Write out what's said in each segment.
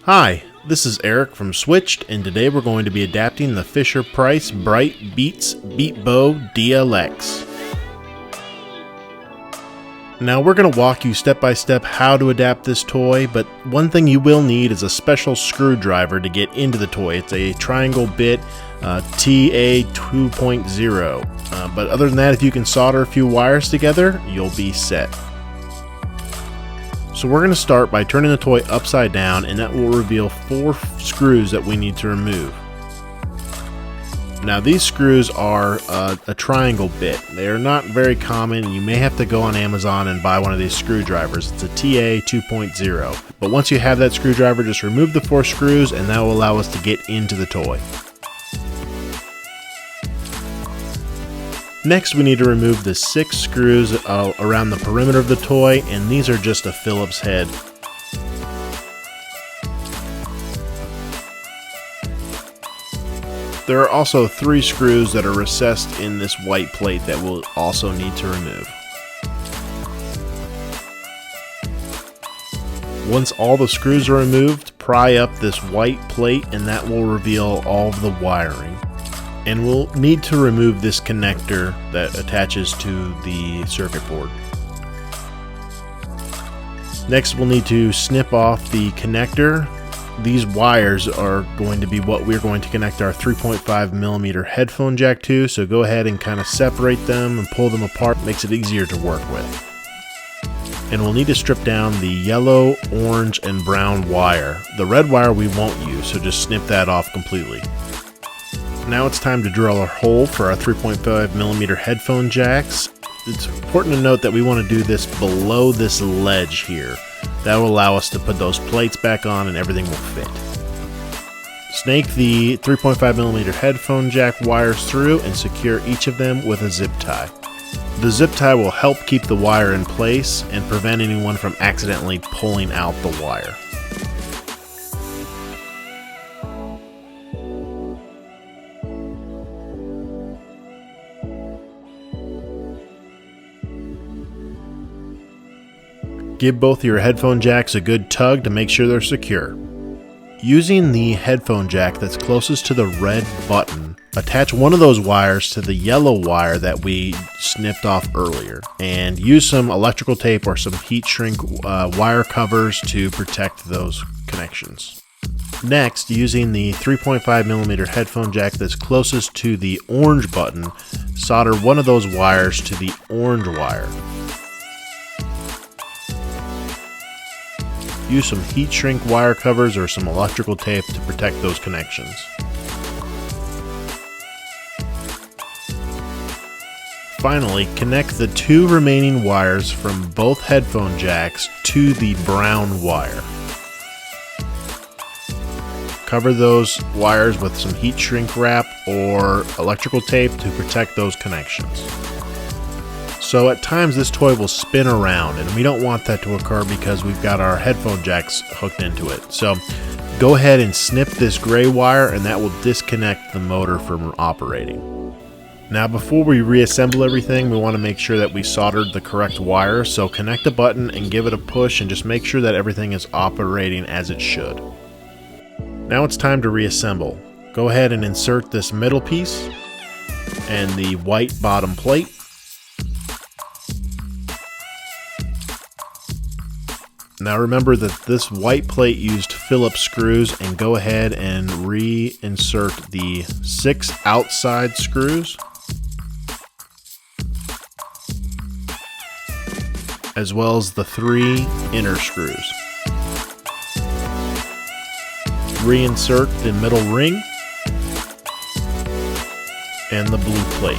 Hi, this is Eric from Switched, and today we're going to be adapting the Fisher-Price Bright Beats BeatBo DLX. Now we're going to walk you step by step how to adapt this toy, but one thing you will need is a special screwdriver to get into the toy. It's a triangle bit TA 2.0, but other than that, if you can solder a few wires together, you'll be set. So we're going to start by turning the toy upside down, and that will reveal 4 screws that we need to remove. Now these screws are a triangle bit. They are not very common. You may have to go on Amazon and buy one of these screwdrivers. It's a TA 2.0. But once you have that screwdriver, just remove the 4 screws and that will allow us to get into the toy. Next, we need to remove the 6 screws around the perimeter of the toy, and these are just a Phillips head. There are also 3 screws that are recessed in this white plate that we'll also need to remove. Once all the screws are removed, pry up this white plate and that will reveal all of the wiring. And we'll need to remove this connector that attaches to the circuit board. Next, we'll need to snip off the connector. These wires are going to be what we're going to connect our 3.5mm headphone jack to, so go ahead and kind of separate them and pull them apart. Makes it easier to work with. And we'll need to strip down the yellow, orange, and brown wire. The red wire we won't use, so just snip that off completely. Now it's time to drill a hole for our 3.5mm headphone jacks. It's important to note that we want to do this below this ledge here. That will allow us to put those plates back on and everything will fit. Snake the 3.5mm headphone jack wires through and secure each of them with a zip tie. The zip tie will help keep the wire in place and prevent anyone from accidentally pulling out the wire. Give both your headphone jacks a good tug to make sure they're secure. Using the headphone jack that's closest to the red button, attach one of those wires to the yellow wire that we snipped off earlier, and use some electrical tape or some heat shrink wire covers to protect those connections. Next, using the 3.5mm headphone jack that's closest to the orange button, solder one of those wires to the orange wire. Use some heat shrink wire covers or some electrical tape to protect those connections. Finally, connect the 2 remaining wires from both headphone jacks to the brown wire. Cover those wires with some heat shrink wrap or electrical tape to protect those connections. So at times this toy will spin around, and we don't want that to occur because we've got our headphone jacks hooked into it. So go ahead and snip this gray wire and that will disconnect the motor from operating. Now before we reassemble everything, we want to make sure that we soldered the correct wire. So connect the button and give it a push and just make sure that everything is operating as it should. Now it's time to reassemble. Go ahead and insert this middle piece and the white bottom plate. Now remember that this white plate used Phillips screws, and go ahead and reinsert the 6 outside screws, as well as the 3 inner screws. Reinsert the middle ring and the blue plate.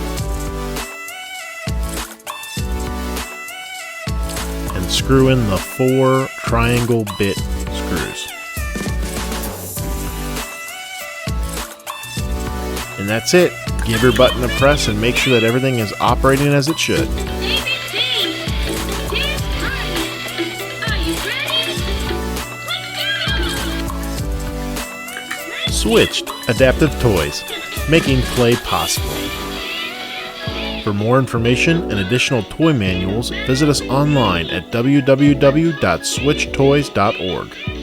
And screw in the 4 triangle bit screws. And that's it. Give your button a press and make sure that everything is operating as it should. Switched Adaptive Toys, making play possible. For more information and additional toy manuals, visit us online at www.switchtoys.org.